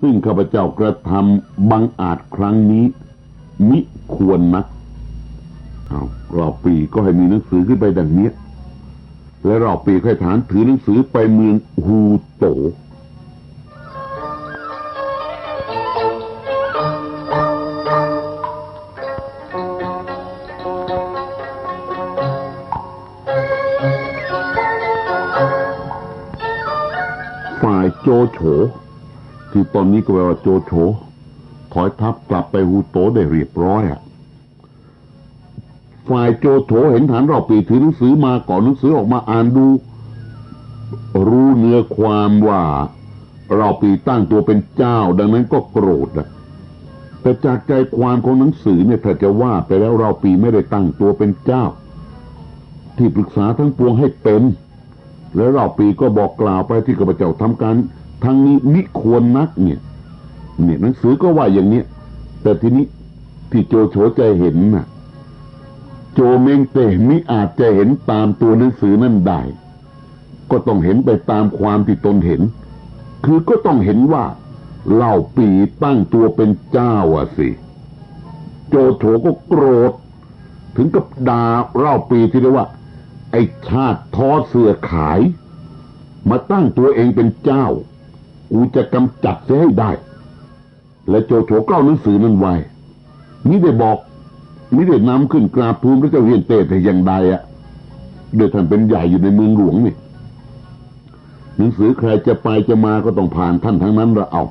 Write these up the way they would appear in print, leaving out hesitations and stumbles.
ซึ่งข้าพเจ้ากระทำบังอาจครั้งนี้มิควรนักรอบปีก็ให้มีหนังสือขึ้นไปดังนี้และรอบปีให้ฐานถือหนังสือไปเมืองฮูโตฝ่ายโจโฉที่ตอนนี้ก็แปลว่าโจโฉถอยทัพกลับไปฮูโตได้เรียบร้อยฝ่ายโจโฉเห็นฐานรอบปีถือหนังสือมาก่อนหนังสือออกมาอ่านดูรู้เนื้อความว่ารอบปีตั้งตัวเป็นเจ้าดังนั้นก็โกรธแต่จากใจความของหนังสือเนี่ยถ้าจะว่าไปแล้วรอบปีไม่ได้ตั้งตัวเป็นเจ้าที่ปรึกษาทั้งปวงให้เป็นแล้วรอบปีก็บอกกล่าวไปที่ข้าพเจ้าทำการทั้งนี้มิควรนักเนี่ยหนังสือก็ว่าอย่างเนี้ยแต่ทีนี้ที่โจโฉใจเห็นน่ะโจเมงเตมิอาจจะเห็นตามตัวหนังสือนั่นได้ก็ต้องเห็นไปตามความที่ตนเห็นคือก็ต้องเห็นว่าเล่าปีตั้งตัวเป็นเจ้าสิโจโฉก็โกรธถึงกับด่าเล่าปีที่เรียกว่าไอ้ชาติท้อเสื่อขายมาตั้งตัวเองเป็นเจ้ากูจะกำจัดเสียให้ได้และโจโฉก็เอาหนังสือนั้นไว้มิได้บอกมิได้นำขึ้นกราบทูลพระเจ้าเฮียนเต้แต่อย่างใดโดยท่านเป็นใหญ่อยู่ในเมืองหลวงนี่หนังสือใครจะไปจะมาก็ต้องผ่านท่านทั้งนั้นละเอา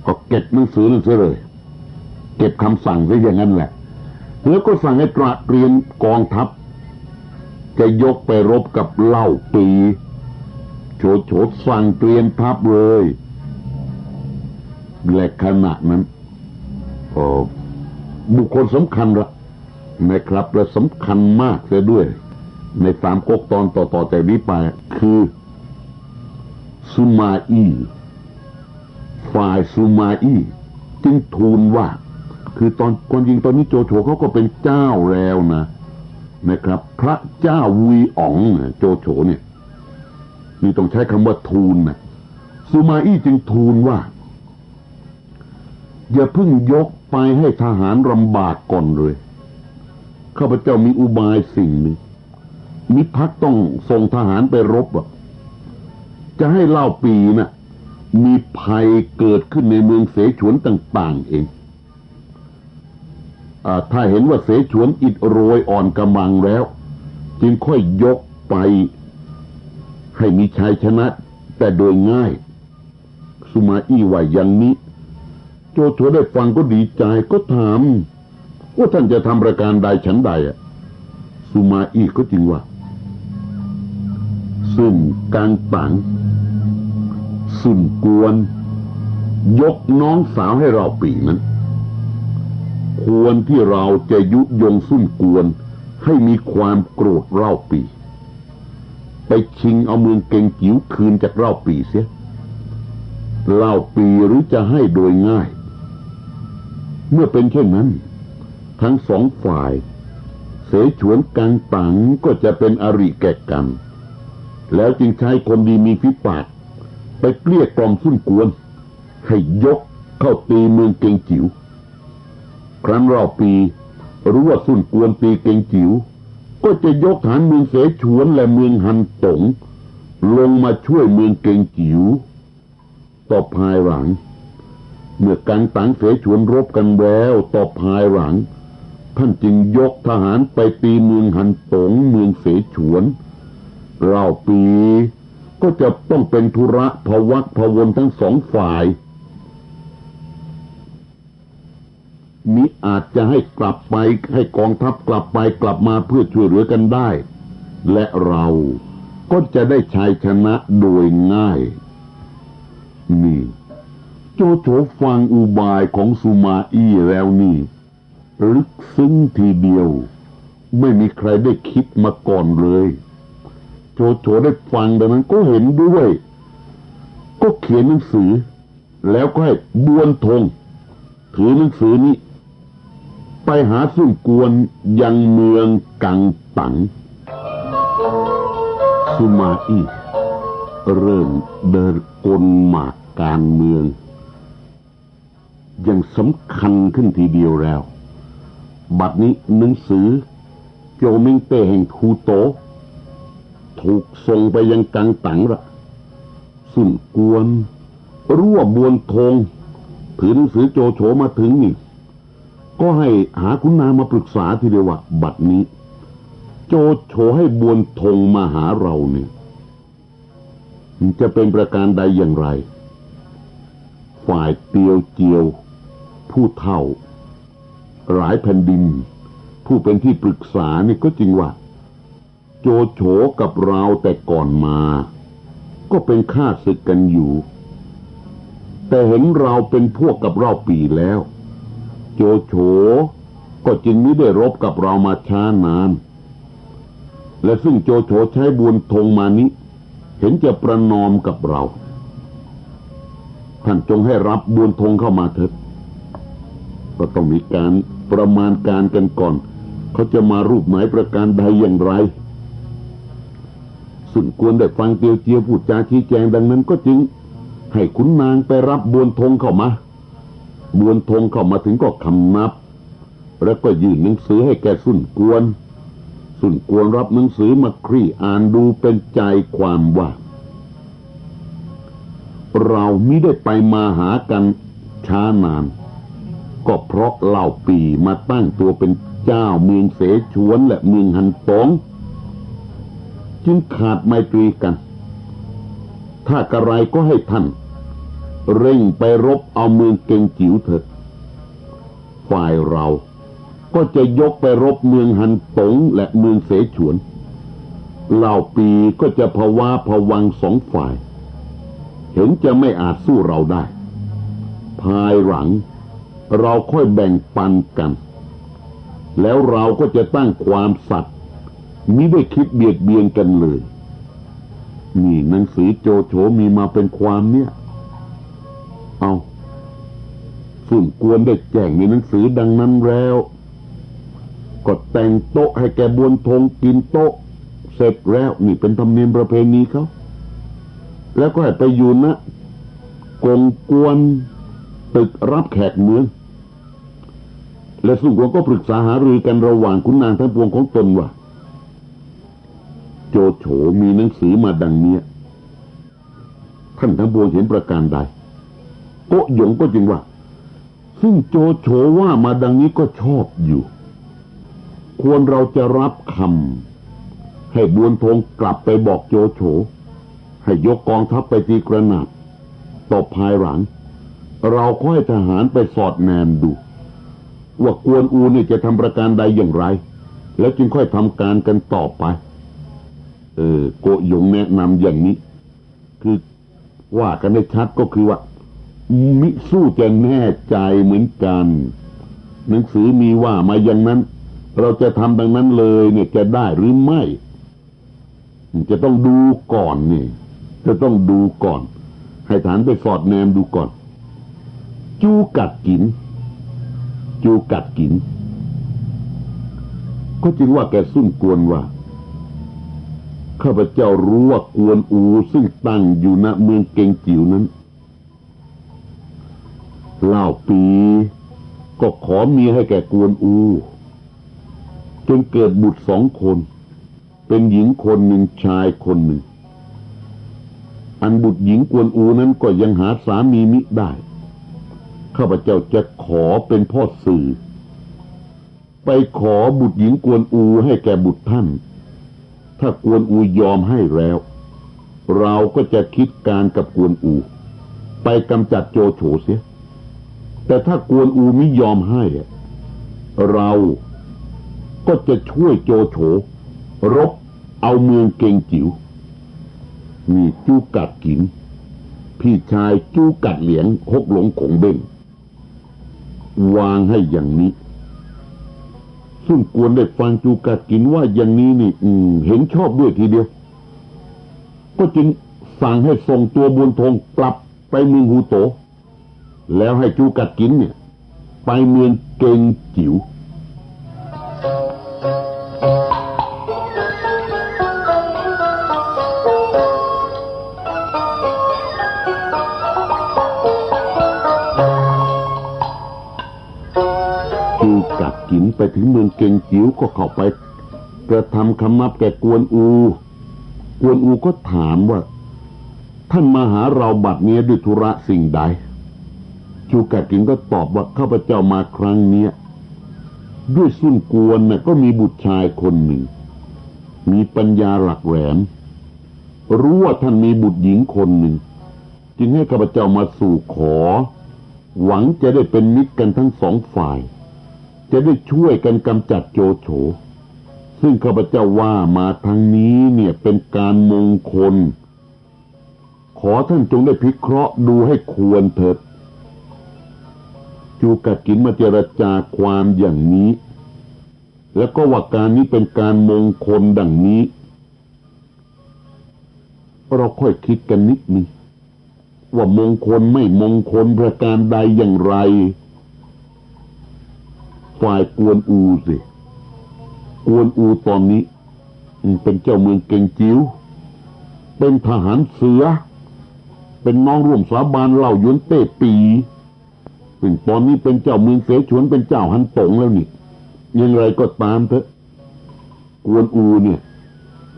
ก็เก็บหนังสือนั่นเสียเลยเก็บคำสั่งซะอย่างนั้นแหละแล้วก็สั่งให้ตระเตรียมกองทัพจะยกไปรบกับเล่าปีโฉโฉสั่งเตรียมทัพเลยและขณะนั้นบุคคลสำคัญละนะครับและสำคัญมากเสียด้วยในสามก๊กตอนต่อจากนี้ไปคือซูมาอี้ฝ่ายซูมาอี้จึงทูลว่าคือตอนคนยิงตอนนี้โจโฉเขาก็เป็นเจ้าแล้วนะครับพระเจ้าวีอ๋องโจโฉเนี่ยนี่ต้องใช้คำว่าทูลซูมาอี้จึงทูลว่าอย่าเพิ่งยกไปให้ทหารลำบากก่อนเลยข้าพเจ้ามีอุบายสิ่งหนึ่งมิพักต้องส่งทหารไปรบจะให้เล่าปีมีภัยเกิดขึ้นในเมืองเสฉวนต่างๆเองถ้าเห็นว่าเสฉวนอิดโรยอ่อนกำลังแล้วจึงค่อยยกไปให้มีชัยชนะแต่โดยง่ายซูมาอี้ว่าอย่างนี้โจโฉได้ฟังก็ดีใจก็ถามว่าท่านจะทำประการใดฉันใดซูมาอี้ก็จริงว่าซุ่มกลางตังซุ่มกวนยกน้องสาวให้เราปีนั้นควรที่เราจะยุยงซุ่มกวนให้มีความโกรธเล่าปีไปชิงเอาเมืองเก่งจิ๋วคืนจากเล่าปีเสียเล่าปีหรือจะให้โดยง่ายเมื่อเป็นเช่นนั้นทั้งสองฝ่ายเสฉวนกลางตังก็จะเป็นอริแก่กันแล้วจึงใช้คนดีมีฝีปากไปเกลี้ยกล่อมซุ่มกวนให้ยกเข้าตีเมืองเก่งจิ๋วครั้นรอบปีรู้ว่าซุ่มกวนตีเก่งจิ๋วก็จะยกฐานเมืองเสฉวนและเมืองฮันตงลงมาช่วยเมืองเก่งจิ๋วต่อภายหลังเมื่อกลางตังเสฉวนรบกันแล้วต่อภายหลังท่านจึงยกทหารไปตีเมืองฮันตงเมืองเสฉวนเล่าปีก็จะต้องเป็นธุระพวักพวนทั้งสองฝ่ายมิอาจจะให้กลับไปให้กองทัพกลับไปกลับมาเพื่อช่วยเหลือกันได้และเราก็จะได้ชัยชนะโดยง่ายนี่โจโฉฟังอุบายของซูมาอี้แล้วนี่ลึกซึ้งทีเดียวไม่มีใครได้คิดมาก่อนเลยโจโฉได้ฟังดังนั้นก็เห็นด้วยก็เขียนหนังสือแล้วก็ให้บวนธงถือหนังสือนี้ไปหาซุ่มกวนยังเมืองกังตังซูมาอี้เริ่มเดินกลหมากการเมือง อย่างสำคัญขึ้นทีเดียวแล้วบัดนี้หนังสือโจมิงเต้แห่งทูโตถูกส่งไปยังกังตังละสุนกวนรู้ว่าบวนทงถือหนังสือโจโฉมาถึงนี่ก็ให้หาคุณนางมาปรึกษาทีเดียวว่าบัดนี้โจโฉให้บวนทงมาหาเราเนี่ยจะเป็นประการใดอย่างไรฝ่ายเตียวเจียวผู้เฒ่าหลายแผ่นดินผู้เป็นที่ปรึกษานี่ก็จริงว่าโจโฉกับเราแต่ก่อนมาก็เป็นข้าศึกกันอยู่แต่เห็นเราเป็นพวกกับเราปีแล้วโจโฉก็จึงไม่ได้รบกับเรามาช้านานและซึ่งโจโฉใช้บวนทงมานี้เห็นจะประนอมกับเราท่านจงให้รับบวนทงเข้ามาเถิดก็ต้องมีการประมาณการกันก่อนเขาจะมารูปหมายประการใดอย่างไรซึ่งควรได้ฟังเตียวเจียวพูดจาชี้แจงดังนั้นก็จึงให้ขุนนางไปรับบวนทงเข้ามาบวนทงเข้ามาถึงก็คำนับแล้วก็ยื่นหนังสือให้แก่สุนกวนรับหนังสือมาคลี่อ่านดูเป็นใจความว่าเรามิได้ไปมาหากันช้านานก็เพราะเหล่าปีมาตั้งตัวเป็นเจ้าเมืองเสฉวนและเมืองฮันตงจึงขาดไมตรีกันถ้ากระไรก็ให้ท่านเร่งไปรบเอาเมืองเกงจิ๋วเถิดฝ่ายเราก็จะยกไปรบเมืองฮันตงและเมืองเสฉวนเหล่าปีก็จะภาวะผวังสองฝ่ายเห็นจะไม่อาจสู้เราได้ภายหลังเราค่อยแบ่งปันกันแล้วเราก็จะตั้งความสัตย์มิได้คิดเบียดเบียนกันเลยนี่หนังสือโจโฉมีมาเป็นความเนี่ยเอาสุนกวนได้แจ้งในหนังสือดังนั้นแล้วก็แต่งโต๊ะให้แกบวนทงกินโต๊ะเสร็จแล้วนี่เป็นธรรมเนียมประเพณีเขาแล้วก็ให้ไปอยู่นะกงกวนตึกรับแขกเมืองและสุนกวนก็ปรึกษาหารือกันระหว่างขุนนางทั้งปวงของตนว่าโจโฉมีหนังสือมาดังนี้ท่านทั้งปวงเห็นประการใดโกหยงก็จึงว่าซึ่งโจโฉว่ามาดังนี้ก็ชอบอยู่ควรเราจะรับคำให้บวนทงกลับไปบอกโจโฉให้ยกกองทัพไปตีกระหนาบต่อภายหลังเราก็ให้ทหารไปสอดแนมดูว่ากวนอูนี่จะทำประการใดอย่างไรแล้วจึงค่อยทำการกันต่อไปโกหยงแนะนำอย่างนี้คือว่ากันได้ชัดก็คือว่ามิสู้จะแน่ใจเหมือนกันหนังสือมีว่ามาอย่างนั้นเราจะทำดังนั้นเลยเนี่ยจะได้หรือไม่จะต้องดูก่อนนี่จะต้องดูก่อนให้ฐานไปสอดแนมดูก่อนจูกัดกินก็จึงว่าแกซุ่นกวนว่าข้าพเจ้ารู้ว่ากวนอูซึ่งตั้งอยู่ณเมืองเกงจิ๋วนั้นเล่าปีก็ขอเมียให้แก่กวนอูจนเกิดบุตร2 คนเป็นหญิงคนหนึ่งชายคนหนึ่งอันบุตรหญิงกวนอูนั้นก็ยังหาสามีมิได้ข้าพเจ้าจะขอเป็นพ่อสื่อไปขอบุตรหญิงกวนอูให้แก่บุตรท่านถ้ากวนอูยอมให้แล้วเราก็จะคิดการกับกวนอูไปกำจัดโจโฉเสียแต่ถ้ากวนอูไม่ยอมให้เราก็จะช่วยโจโฉรบเอาเมืองเกงจิ๋วนี่จูกัดกินพี่ชายจูกัดเหลียงฮกหลงขงเบ้งวางให้อย่างนี้ซึ่งกวนได้ฟังจูกัดกินว่าอย่างนี้นี่เห็นชอบด้วยทีเดียวก็จึงสั่งให้ส่งตัวบวนทงกลับไปเมืองฮูโตแล้วให้จูกัดกินเนี่ยไปเมืองเกงจิ๋ว กินไปถึงเมืองเกงจิ๋วก็เข้าไปกระทำคำนับแก่กวนอูก็ถามว่าท่านมาหาเราบัดนี้ด้วยธุระสิ่งใดจูกัดกินก็ตอบว่าข้าพเจ้ามาครั้งนี้ด้วยซุ่นกวนน่ะก็มีบุตรชายคนหนึ่งมีปัญญาหลักแหลมรู้ว่าท่านมีบุตรหญิงคนหนึ่งจึงให้ข้าพเจ้ามาสู่ขอหวังจะได้เป็นมิตรกันทั้งสองฝ่ายจะได้ช่วยกันกำจัดโจโฉซึ่งข้าพเจ้าว่ามาทางนี้เนี่ยเป็นการมงคลขอท่านจงได้พิเคราะห์ดูให้ควรเถิดจูกัดกินมาเจรจาความอย่างนี้แล้วก็ว่าการนี้เป็นการมงคลดังนี้เราค่อยคิดกันนิดนึงว่ามงคลไม่มงคลประการใดอย่างไรฝ่ายกวนอูสิกวนอูตอนนี้เป็นเจ้าเมืองเกงจิ๋วเป็นทหารเสือเป็นน้องร่วมสาบานเล่าหยวนเต้ปีซึ่งตอนนี้เป็นเจ้าเมืองเสฉวนเป็นเจ้าฮันตงแล้วนี่ยังไรก็ตามเถอะกวนอูเนี่ย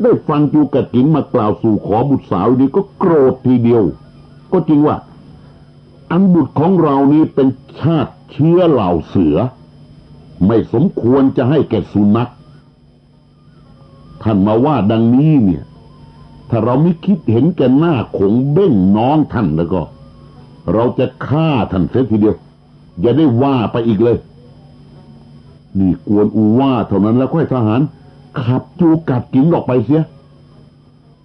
ได้ฟังจูกัดกินมากล่าวสู่ขอบุตรสาวนี้ก็โกรธทีเดียวก็จริงว่าอันบุตรของเรานี้เป็นชาติเชื้อเหล่าเสือไม่สมควรจะให้แก่สุนัขท่านมาว่าดังนี้เนี่ยถ้าเราไม่คิดเห็นแก่หน้าขงเบ้งน้องท่านแล้วก็เราจะฆ่าท่านเสียทีเดียวอย่าได้ว่าไปอีกเลยนี่กวนอูว่าเท่านั้นแล้วค่อยทหารขับจูกัดกินออกไปเสีย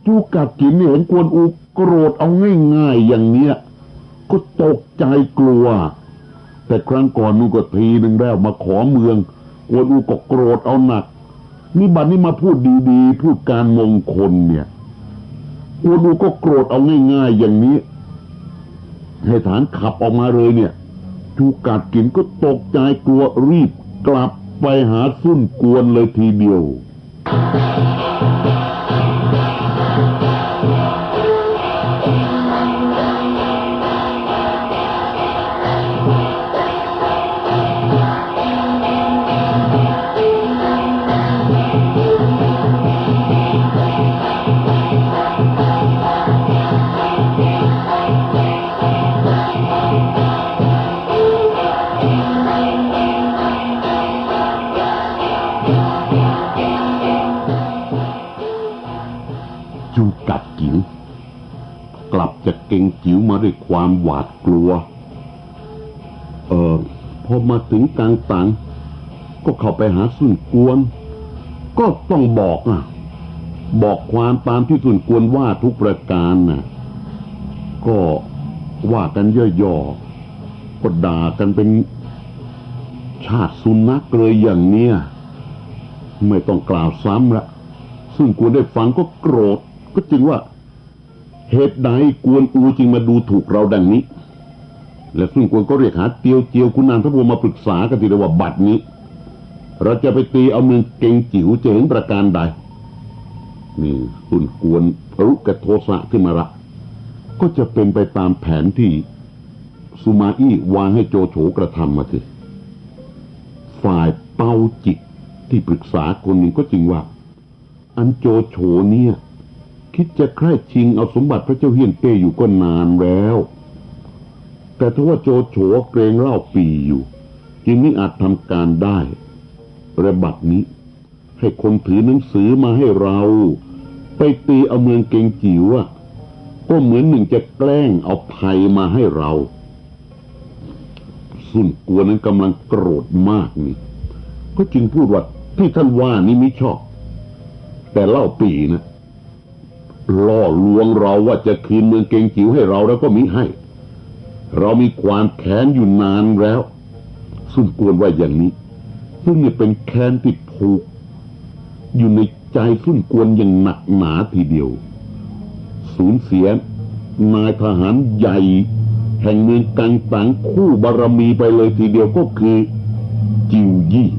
จูกัดกินนี่เห็นกวนอูโกรธเอาง่ายๆอย่างเนี้ยก็ตกใจกลัวแต่ครั้งก่อนนู่นก็ทีหนึ่งแล้วมาขอเมืองกวนอูก็โกรธเอาหนักนี่บัดนี้มาพูดดีๆพูดการมงคลเนี่ยกวนอูก็โกรธเอาง่ายๆอย่างนี้ให้ฐานขับออกมาเลยเนี่ยจูกัดกินก็ตกใจกลัวรีบกลับไปหาซุ่นกวนเลยทีเดียวจูกัดกิ๋วกลับจากเกงจิ๋วมาด้วยความหวาดกลัวพอมาถึงกลางตังก็เข้าไปหาซุ่นกวนก็ต้องบอกความตามที่ซุ่นกวนว่าทุกประการก็ว่ากันย่อๆก็ด่ากันเป็นชาติสุนัขเลยอย่างเนี้ยไม่ต้องกล่าวซ้ำละซุ่นกวนได้ฟังก็โกรธก็จึงว่าเหตุใดกวนอูจึงมาดูถูกเราดังนี้และซึ่งกวนก็เรียกหาเตียวเจียวคุณนางทัพบัวมาปรึกษากันทีเดียวว่าบัดนี้เราจะไปตีเอาเมืองเกงจิ๋วจะเห็นประการใดนี่ซุ่นกวนรุกโทสะขึ้นมาละก็จะเป็นไปตามแผนที่สุมาอี้วางให้โจโฉกระทำมาสิฝ่ายเป้าจิตที่ปรึกษาคนหนึ่งก็จริงว่าอันโจโฉเนี่ยคิดจะใคร่ชิงเอาสมบัติพระเจ้าเฮียนเต้อยู่ก็นานแล้วแต่ถ้าว่าโจโฉเกรงเล่าปีอยู่จึงไม่อาจทำการได้ระบัดนี้ให้คนถือหนังสือมาให้เราไปตีเอาเมืองเกงจิ๋วก็เหมือนหนึ่งจะแกล้งเอาภัยมาให้เราซุ่นกวนนั้นกำลังโกรธมากนี่ก็จึงพูดว่าที่ท่านว่านี้มิชอบแต่เล่าปีนะล่อลวงเราว่าจะคืนเมืองเกงจิ๋วให้เราแล้วก็มิให้เรามีความแค้นอยู่นานแล้วซุ่นกวนว่าอย่างนี้ซึ่งเนี่ยเป็นแค้นที่ผูกอยู่ในใจซุ่นกวนอย่างหนักหนาทีเดียวสูญเสียนายทหารใหญ่แห่งเมืองกังตังคู่บารมีไปเลยทีเดียวก็คือจิวยี่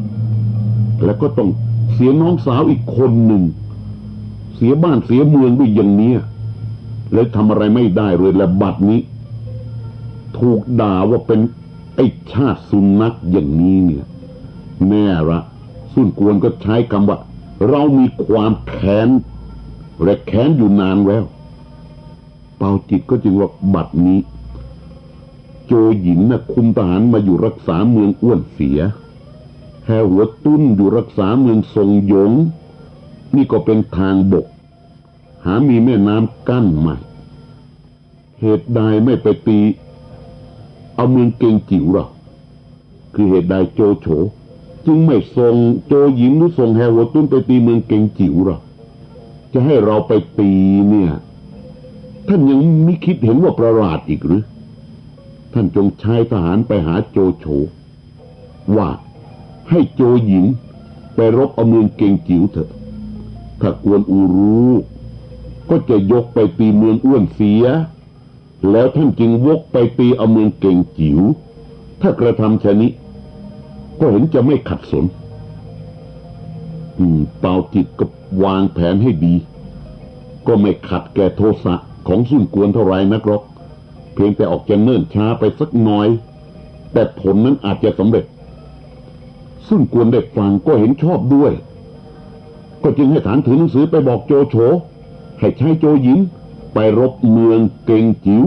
แล้วก็ต้องเสียน้องสาวอีกคนหนึ่งเสียบ้านเสียเมืองด้วยอย่างนี้แล้วทำอะไรไม่ได้เลยและบัดนี้ถูกด่าว่าเป็นไอ้ชาติสุนัขอย่างนี้เนี่ย แน่ละซุ่นกวนก็ใช้คำว่าเรามีความแค้นและแค้นอยู่นานแล้วเปาจิตก็จึงว่าบัดนี้โจหญินน่ะคุมทหารมาอยู่รักษาเมืองอ้วนเสียแฮหัวตุ้นอยู่รักษาเมืองทรงหยงนี่ก็เป็นทางบกหามีแม่น้ำกั้นใหม่เหตุใดไม่ไปตีเอาเมืองเกงจิ๋วหรอคือเหตุใดโจโฉจึงไม่ส่งโจหญินหรือส่งแฮหัวตุ้นไปตีเมืองเกงจิ๋วหรอจะให้เราไปตีเนี่ยท่านยังไม่คิดเห็นว่าประหลาดอีกหรือท่านจงใช้ทหารไปหาโจโฉว่าให้โจหญินไปรบเอาเมืองเกงจิ๋วเถอะถ้ากวนอูรู้ก็จะยกไปตีเมืองอ้วนเสียแล้วท่านจึงวกไปตีเอาเมืองเกงจิ๋วถ้ากระทำชะนี้ก็เห็นจะไม่ขัดสนเปาจิตก็วางแผนให้ดีก็ไม่ขัดแก่โทสะของซุ่นกวนเท่าไรนักหรอกเพียงแต่ออกจะเนิ่นช้าไปสักหน่อยแต่ผลนั้นอาจจะสำเร็จซุ่นกวนได้ฟังก็เห็นชอบด้วยก็จึงให้ฐานถือหนังสือไปบอกโจโฉให้ใช้โจหญินไปรบเมืองเกงจิ๋ว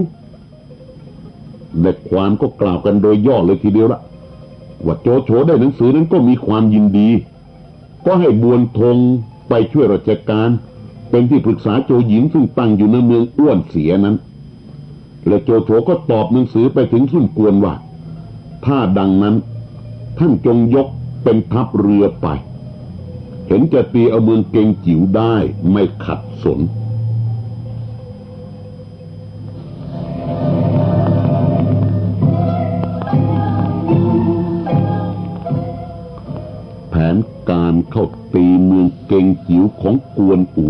และความก็กล่าวกันโดยย่อเลยทีเดียวละว่าโจโฉได้หนังสือนั้นก็มีความยินดีก็ให้บวนธงไปช่วยราชการเป็นที่ปรึกษาโจหญินซึ่งตั้งอยู่ในเมืองอ้วนเสียนั้นและโจโฉก็ตอบหนังสือไปถึงซุ่นกวนว่าถ้าดังนั้นท่านจงยกเป็นทัพเรือไปเห็นจะตีเอาเมืองเกงจิ๋วได้ไม่ขัดสนแผนการเข้าตีเมืองเกงจิ๋วของกวนอู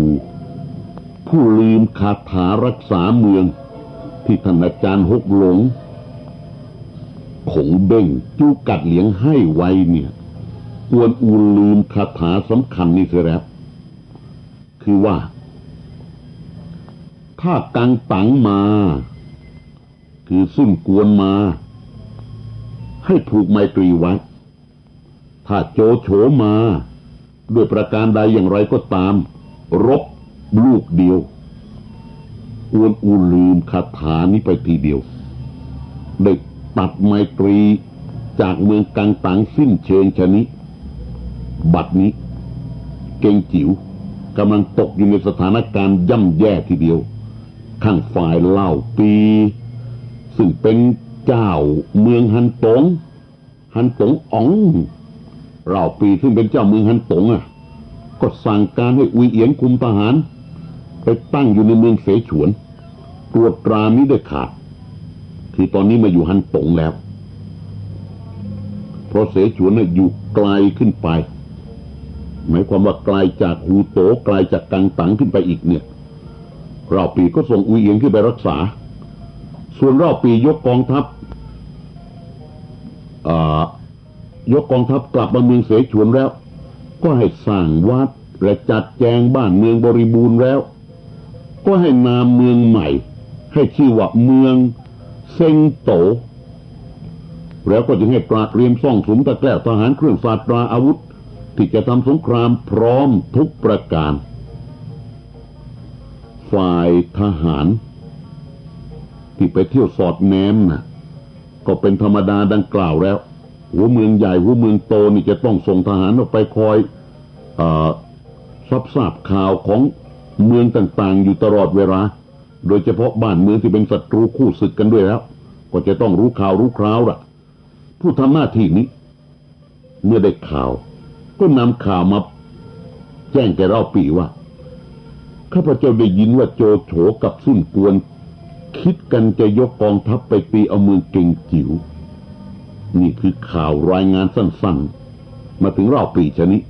ผู้ลืมคาถารักษาเมืองที่ท่านอาจารย์ฮกหลงขงเบ้งจูกัดเหลียงให้ไว้เนี่ยกวนอูลืมคาถาสำคัญนี่เสียแล้วคือว่าถ้ากังตังมาคือซุ่นกวนมาให้ผูกไมตรีไว้ถ้าโจโฉมาด้วยประการใดอย่างไรก็ตามรบลูกเดียวกวนอูลืมคาถานี้ไปทีเดียวได้ตัดไมตรีจากเมืองกังตังสิ้นเชิงชนิดบัดนี้เกงจิ๋วกำลังตกอยู่ในสถานการณ์ย่ำแย่ทีเดียวข้างฝ่ายเล่าปีซึ่งเป็นเจ้าเมืองฮันตงอ๋องเล่าปีซึ่งเป็นเจ้าเมืองฮันตงก็สั่งการให้อุยเอียนคุมทหารไปตั้งอยู่ในเมืองเสฉวนตรวจตรามิได้ขาดคือตอนนี้มาอยู่ฮันตงแล้วเพราะเสฉวนอยู่ไกลขึ้นไปหมายความว่าไกลจากฮูโตไกลจากกังตังขึ้นไปอีกเนี่ยเล่าปีก็ส่งอุยเอียนขึ้นไปรักษาส่วนเล่าปียกกองทัพกลับมาเมืองเสฉวนแล้วก็ให้สร้างวัดและจัดแจงบ้านเมืองบริบูรณ์แล้วก็ให้นามเมืองใหม่ให้ชื่อว่าเมืองเซงโตแล้วก็จึงให้ปราดเตรียมซ่องสุมตะแกล้วทหารเครื่องศาสตราอาวุธที่จะทำสงครามพร้อมทุกประการฝ่ายทหารที่ไปเที่ยวสอดแนมก็เป็นธรรมดาดังกล่าวแล้วหัวเมืองใหญ่หัวเมืองโตนี่จะต้องส่งทหารออกไปคอยทราบข่าวของเมืองต่างๆอยู่ตลอดเวลาโดยเฉพาะบ้านเมืองที่เป็นศัตรูคู่ศึกกันด้วยแล้วก็จะต้องรู้ข่าวรู้คราวล่ะผู้ทำหน้าที่นี้เมื่อได้ข่าวก็นำข่าวมาแจ้งแก่เราปีว่าข้าพเจ้าได้ยินว่าโจโฉกับซุ่นกวนคิดกันจะยกกองทัพไปตีเอาเมืองเกงจิ๋วนี่คือข่าวรายงานสั้นๆมาถึงเราปีชนิด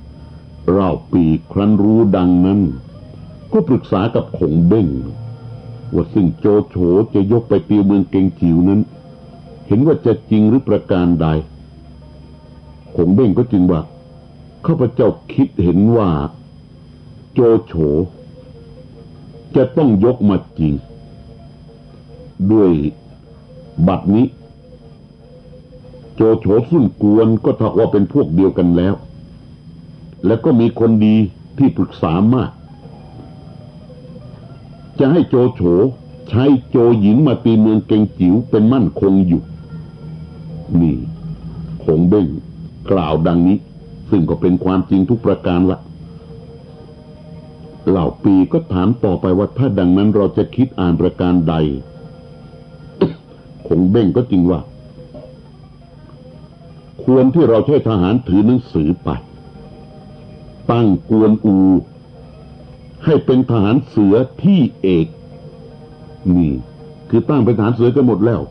เราปีครั้นรู้ดังนั้นก็ปรึกษากับขงเบ้งว่าซึ่งโจโฉจะยกไปตีเมืองเกงจิ๋วนั้นเห็นว่าจะจริงหรือประการใดขงเบ้งก็จึงว่าข้าพเจ้าคิดเห็นว่าโจโฉจะต้องยกมาจริงด้วยบัดนี้โ โจโฉซุ่นกวนก็เท่าว่าเป็นพวกเดียวกันแล้วแล้วก็มีคนดีที่ปรึกษามากจะให้โจโฉใช้โจหญิงมาตีเมืองเกงจิ๋วเป็นมั่นคงอยู่นี่คงเบ้งกล่าวดังนี้ซึ่งก็เป็นความจริงทุกประการละเหล่าปีก็ถามต่อไปว่าถ้าดังนั้นเราจะคิดอ่านประการใด คงเบ้งก็จริงว่าควรที่เราใช้ทหารถือหนังสือไปตั้งกวนอูให้เป็นทหารเสือที่เอกนี่คือตั้งเป็นทหารเสือกันหมดแล้ว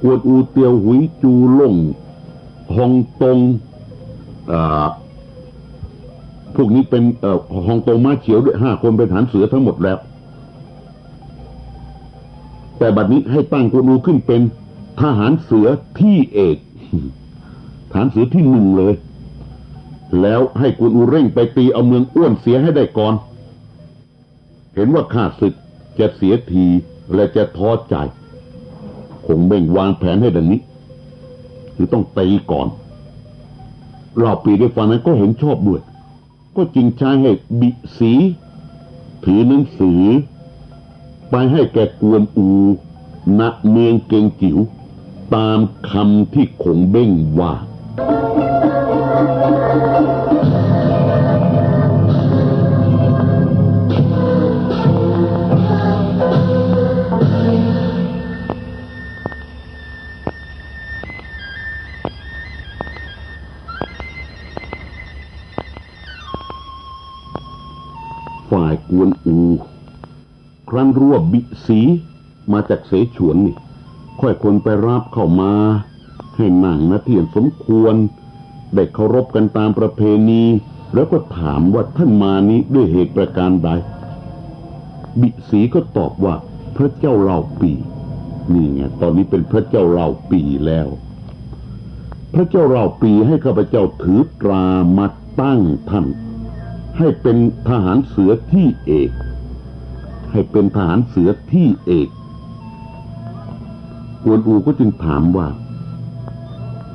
กวนอูเตียวหุยจูล่งฮองตงพวกนี้เป็นฮองตงม้าเฉียวด้วย5 คนเป็นทหารเสือทั้งหมดแล้วแต่บัดนี้ให้ตั้งกวนอูขึ้นเป็นทหารเสือที่เอกทหารเสือที่1เลยแล้วให้กวนอูเร่งไปตีเอาเมืองอ้วนเสียให้ได้ก่อนเห็นว่าข้าศึกจะเสียทีและจะท้อใจคงเบ่งวางแผนให้ดังนี้คือต้องตีก่อนเราปีได้ฟังนั้นก็เห็นชอบด้วยก็จึงใช้ให้บิสีถือหนังสือไปให้แก่กวนอูณเมืองเกงจิ๋วตามคำที่คงเบ้งว่าฝ่ายกวนอูครั้นรู้ว่าบิสีมาจากเสฉวนนี่ค่อยคนไปรับเข้ามาให้นั่งณที่สมควรได้เคารพกันตามประเพณีแล้วก็ถามว่าท่านมานี้ด้วยเหตุประการใดบิสีก็ตอบว่าพระเจ้าเหล่าปีนี่ไงตอนนี้เป็นพระเจ้าเหล่าปีแล้วพระเจ้าเหล่าปีให้ข้าพเจ้าถือตรามาตั้งท่านให้เป็นทหารเสือที่เอกให้เป็นทหารเสือที่เอกกวนอูก็จึงถามว่า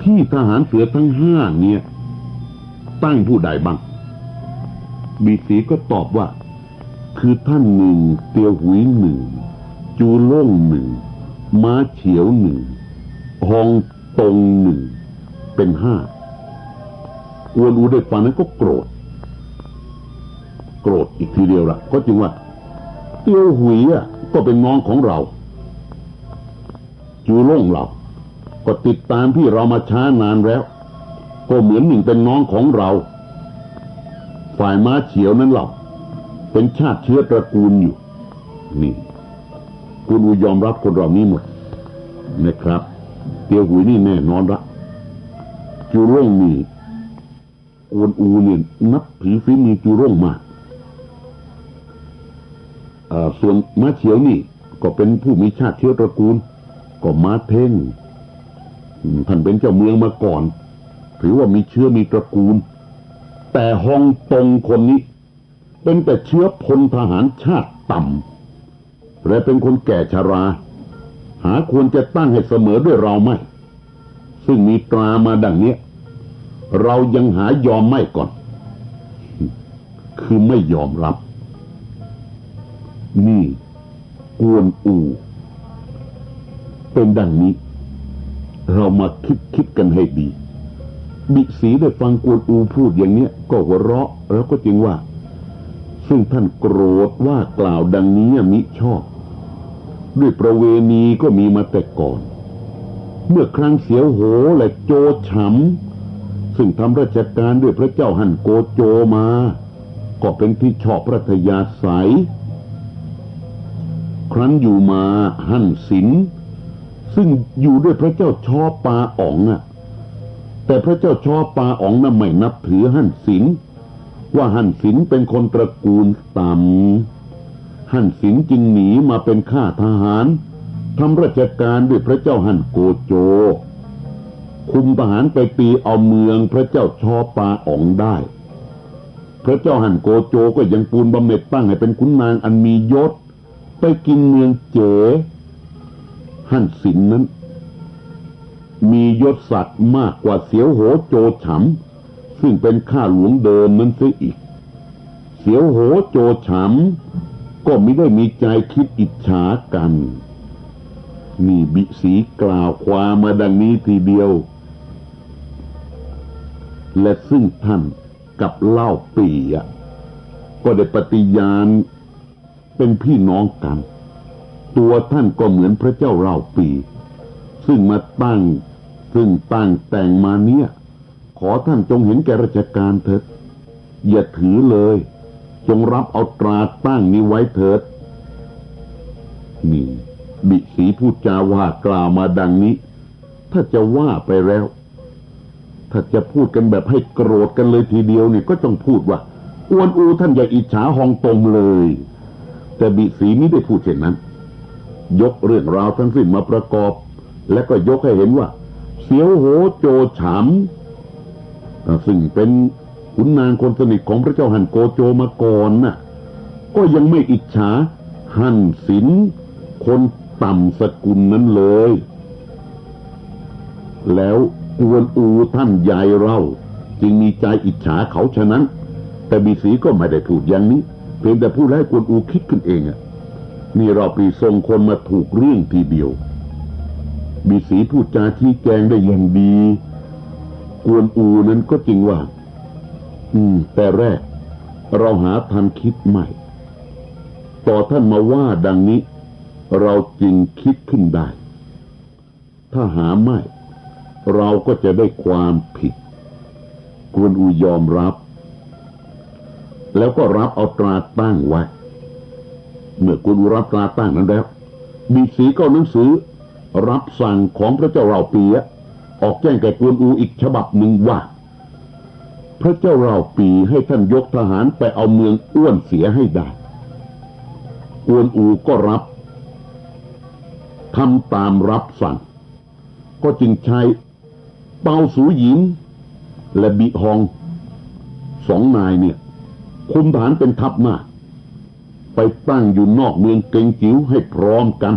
ที่ทหารเสือทั้ง5เนี่ยตั้งผู้ใดบ้างบีสีก็ตอบว่าคือท่าน1เตียวหุย1จูล่ง1ม้าเฉียว1ฮองตง1เป็น5กวนอูได้ฟังนั้นก็โกรธอีกทีเดียวละก็จึงว่าเตียวหุยก็เป็นน้องของเราจูล่งเราก็ติดตามพี่เรามาช้านานแล้วก็เหมือน1เป็นน้องของเราฝ่ายม้าเฉียวนั้นเราเป็นชาติเชื้อตระกูลอยู่นี่คุณอูยอมรับคนเหล่านี้หมดนะครับเตียวหุยนี่แน่นอนละจูล่งนี่คุณอูเนี่ยนับถือฝีมือจูล่งมากส่วนม้าเฉียวนี่ก็เป็นผู้มีชาติเชื้อตระกูลก็ม้าเท่งท่านเป็นเจ้าเมืองมาก่อนถือว่ามีเชื้อมีตระกูลแต่ฮองตงคนนี้เป็นแต่เชื้อพลทหารชาติต่ำและเป็นคนแก่ชราหาควรจะตั้งให้เสมอด้วยเราไม่ซึ่งมีตรามาดังนี้เรายังหายอมไม่ก่อนคือไม่ยอมรับนี่กวนอูเป็นดังนี้เรามาคิดกันให้ดีบิสีได้ฟังกวนอูพูดอย่างนี้ก็หัวเราะแล้วก็จึงว่าซึ่งท่านโกรธว่ากล่าวดังนี้มิชอบด้วยประเวณีก็มีมาแต่ก่อนเมื่อครั้งเสียวโหและโจฉำซึ่งทำราชการด้วยพระเจ้าฮั่นโกโจมาก็เป็นที่ชอบพระทยาศัยครั้นอยู่มาฮั่นศิลป์ซึ่งอยู่ด้วยพระเจ้าชอปาอ๋องแต่พระเจ้าชอปาอ๋องน่ะไม่นับถือฮั่นศิลป์ว่าฮั่นศิลป์เป็นคนตระกูลต่ำฮั่นศิลป์จึงหนีมาเป็นข้าทหารทำราชการด้วยพระเจ้าฮั่นโกโจคุมทหารไปตีเอาเมืองพระเจ้าชอปาอ๋องได้พระเจ้าฮั่นโกโจก็ยังปูนบำเหน็จตั้งให้เป็นขุนนางอันมียศไปกินเมืองเจ๋ฮั่นศิลป์นั้น มียศศักดิ์มากกว่าเสียวโหโจฉำซึ่งเป็นข้าหลวงเดิมนั้นเสียอีกเสียวโหโจฉำก็มิได้มีใจคิดอิจฉากันนี่บิสีกล่าวความมาดังนี้ทีเดียวและซึ่งท่านกับเล่าปีก็ได้ปฏิญาณเป็นพี่น้องกันตัวท่านก็เหมือนพระเจ้าเล่าปีซึ่งตั้งแต่งมาเนี่ยขอท่านจงเห็นแก่ราชการเถิดอย่าถือเลยจงรับเอาตราตั้งนี้ไว้เถิดนี่บิสีพูดจาว่ากล่าวมาดังนี้ถ้าจะว่าไปแล้วถ้าจะพูดกันแบบให้โกรธกันเลยทีเดียวเนี่ยก็ต้องพูดว่าอวนอูท่านอย่าอิจฉาฮองตงเลยแต่บิสีไม่ได้พูดเช่นนั้นยกเรื่องราวทั้งสิ้นมาประกอบและก็ยกให้เห็นว่าเสียวโหโจฉำซึ่งเป็นขุนนางคนสนิทของพระเจ้าฮั่นโกโจมาก่อนน่ะก็ยังไม่อิจฉาฮั่นศิลป์คนต่ำสกุลนั้นเลยแล้วกวนอูท่านใหญ่เราจึงมีใจอิจฉาเขาฉะนั้นแต่บิสีก็ไม่ได้พูดอย่างนี้เพียงแต่พูดให้กวนอูคิดขึ้นเองนี่เราปีส่งคนมาถูกเรื่องทีเดียวบิสีพูดจาชี้แจงได้อย่างดีกวนอูนั้นก็จริงว่าแต่แรกเราหาทันคิดไม่ต่อท่านมาว่าดังนี้เราจึงคิดขึ้นได้ถ้าหาไม่เราก็จะได้ความผิดกวนอูยอมรับแล้วก็รับเอาตราตั้งไว้เมื่อกวนอูรับตราตั้งนั้นแล้วบิสีก็หนังสือรับสั่งของพระเจ้าเหล่าปีออกแจ้งแก่กวนอูอีกฉบับหนึ่งว่าพระเจ้าเหล่าปีให้ท่านยกทหารไปเอาเมืองอ้วนเสียให้ได้กวนอูก็รับทำตามรับสั่งก็จึงใช้เปาสูหญิงและบิฮองสองนายเนี่ยคุมทหารเป็นทัพหน้าไปตั้งอยู่นอกเมืองเกงจิ๋วให้พร้อมกัน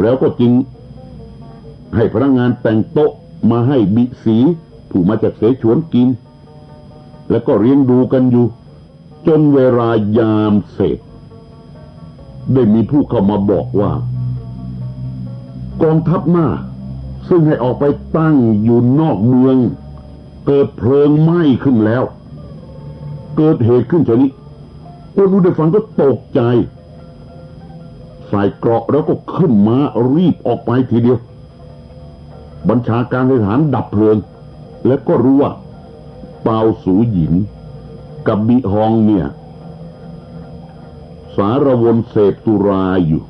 แล้วก็จึงให้พนักงานแต่งโต๊ะมาให้บิสีผู้มาจากเสฉวนกินแล้วก็เลี้ยงดูกันอยู่จนเวลายามเสร็จได้มีผู้เข้ามาบอกว่ากองทัพหน้าซึ่งให้ออกไปตั้งอยู่นอกเมืองเกิดเพลิงไหม้ขึ้นแล้วเกิดเหตุขึ้นเช่นนี้คนดูได้ฟังก็ตกใจใส่เกราะแล้วก็ขึ้นมารีบออกไปทีเดียวบัญชาการทหารดับเพลิงแล้วก็รู้ว่าเปาสูหยินกับบิฮองเนี่ยสารวนเสพสุราอยู่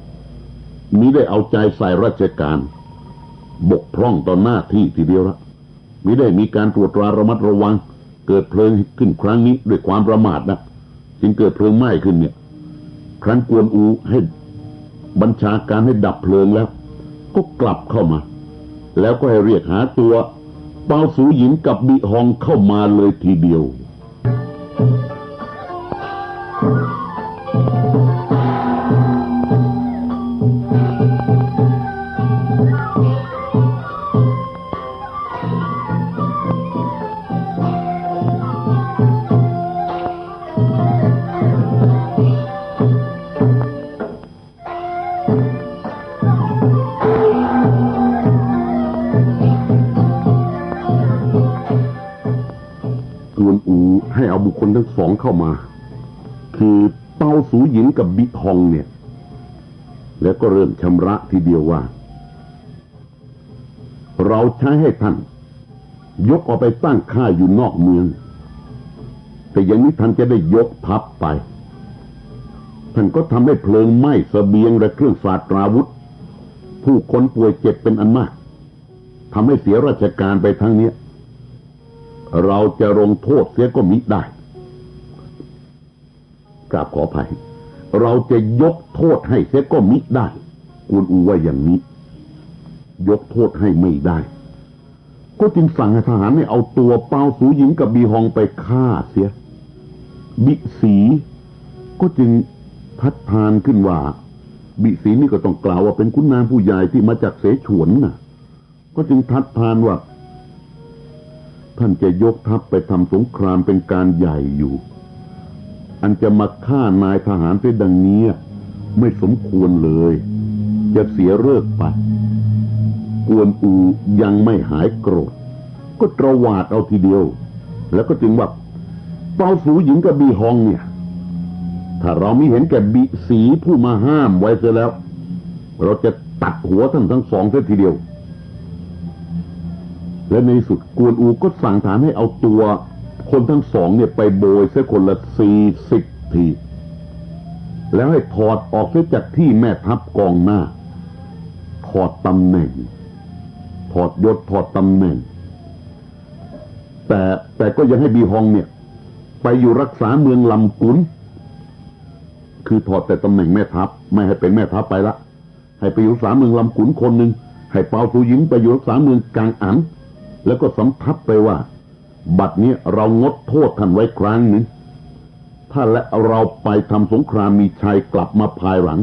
มิได้เอาใจใส่ราชการบกพร่องต่อหน้าที่ทีเดียวละมิได้มีการตรวจตราระมัดระวังเกิดเพลิงขึ้นครั้งนี้ด้วยความประมาทนะจึงเกิดเพลิงไหม้ขึ้นเนี่ยครั้นกวนอูให้บัญชาการให้ดับเพลิงแล้วก็กลับเข้ามาแล้วก็ให้เรียกหาตัวเปาสูหญิงกับบิฮองเข้ามาเลยทีเดียวให้เอาบุคคลทั้งสองเข้ามาคือเปาสูหยินกับบิฮองเนี่ยแล้วก็เริ่มชำระทีเดียวว่าเราใช้ให้ท่านยกออกไปตั้งค่ายอยู่นอกเมืองแต่อย่างนี้ท่านจะได้ยกทัพไปท่านก็ทำให้เพลิงไหม้เสบียงและเครื่องศาสตราวุธผู้คนป่วยเจ็บเป็นอันมากทำให้เสียราชการไปทั้งนี้เราจะลงโทษเสียก็มิได้กราบขออภัยเราจะยกโทษให้เสียก็มิได้กวนอูว่าอย่างนี้ยกโทษให้ไม่ได้ก็จึงสั่งให้ทหารเนี่ยเอาตัวเปาสูหญิงกับบีฮองไปฆ่าเสียบิสีก็จึงทัดทานขึ้นว่าบิสีนี่ก็ต้องกล่าวว่าเป็นขุนนางผู้ใหญ่ที่มาจากเสฉวนน่ะ ก็จึงทัดทานว่าท่านจะยกทัพไปทำสงครามเป็นการใหญ่อยู่อันจะมาฆ่านายทหารได้ดังนี้ไม่สมควรเลยจะเสียฤกษ์ไปกวนอูยังไม่หายโกรธก็ตระหวาดเอาทีเดียวแล้วก็จึงว่าเปาสูหญิงกับบีฮองเนี่ยถ้าเราไม่เห็นแก่บีสีผู้มาห้ามไว้เสียแล้วเราจะตัดหัวท่านทั้งสองเสียทีเดียวและในสุดกวนอูก็สั่งฐานให้เอาตัวคนทั้งสองเนี่ยไปโบยเสียคนละ40 ทีแล้วให้ถอดออกเสียจากที่แม่ทัพกองหน้าถอดตำแหน่งถอดยศถอดตำแหน่งแต่ก็ยังให้บีฮองเนี่ยไปอยู่รักษาเมืองลำกุนคือถอดแต่ตำแหน่งแม่ทัพไม่ให้เป็นแม่ทัพไปละให้ไปอยู่รักษาเมืองลำกุนคนหนึ่งให้เปาสูหญิงไปอยู่รักษาเมืองกางอันแล้วก็สำทับไปว่าบัดนี้เรางดโทษท่านไว้ครั้งหนึ่งถ้าและเราไปทำสงครามมีชัยกลับมาภายหลัง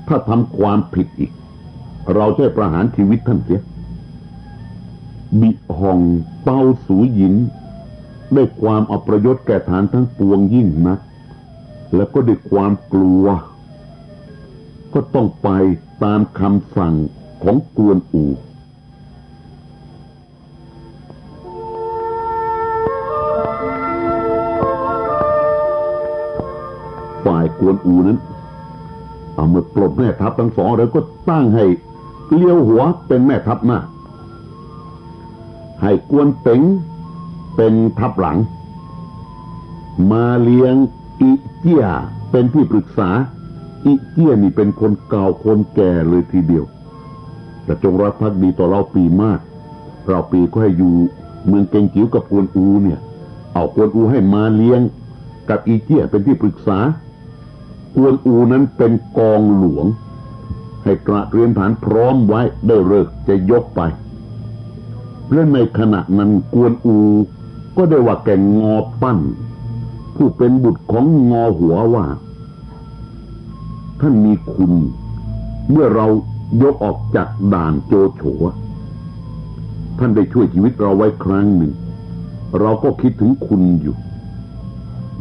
ถ้าทำความผิดอีกเราจะประหารชีวิตท่านเสียบิฮองเปาสูหยินได้ความอัปยศแก่ฐานทั้งปวงยิ่งนักแล้วก็ด้วยความกลัวก็ต้องไปตามคำสั่งของกวนอูฝ่ายกวนอูนั้นเอาเมื่อปลดแม่ทัพทั้งสองแล้วก็ตั้งให้เลี้ยวหัวเป็นแม่ทัพหน้าให้กวนเป๋งเป็นทัพหลังมาเลี้ยงอิเจี้ยเป็นที่ปรึกษาอิเจี้ยนี่เป็นคนเก่าคนแก่เลยทีเดียวแต่จงรักภักดีต่อเราปีมากเราปีก็ให้อยู่เมืองเกงจิ๋วกับกวนอูเนี่ยเอากวนอูให้มาเลี้ยงกับอิเจี้ยเป็นที่ปรึกษากวนอูนั้นเป็นกองหลวงให้ตระเตรียมฐานพร้อมไว้ได้ฤกษ์จะยกไปและในขณะนั้นกวนอูก็ได้ว่าแก่งอปั้นผู้เป็นบุตรของงอหัวว่าท่านมีคุณเมื่อเรายกออกจากด่านโจโฉท่านได้ช่วยชีวิตเราไว้ครั้งหนึ่งเราก็คิดถึงคุณอยู่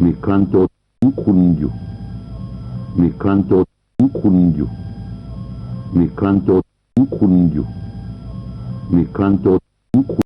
มีครั้งโจถึงคุณอยู่มีครั้งโจถึงคุณอยู่มีครั้งโจถึงคุณอยู่มีครั้งโจถึงคุณ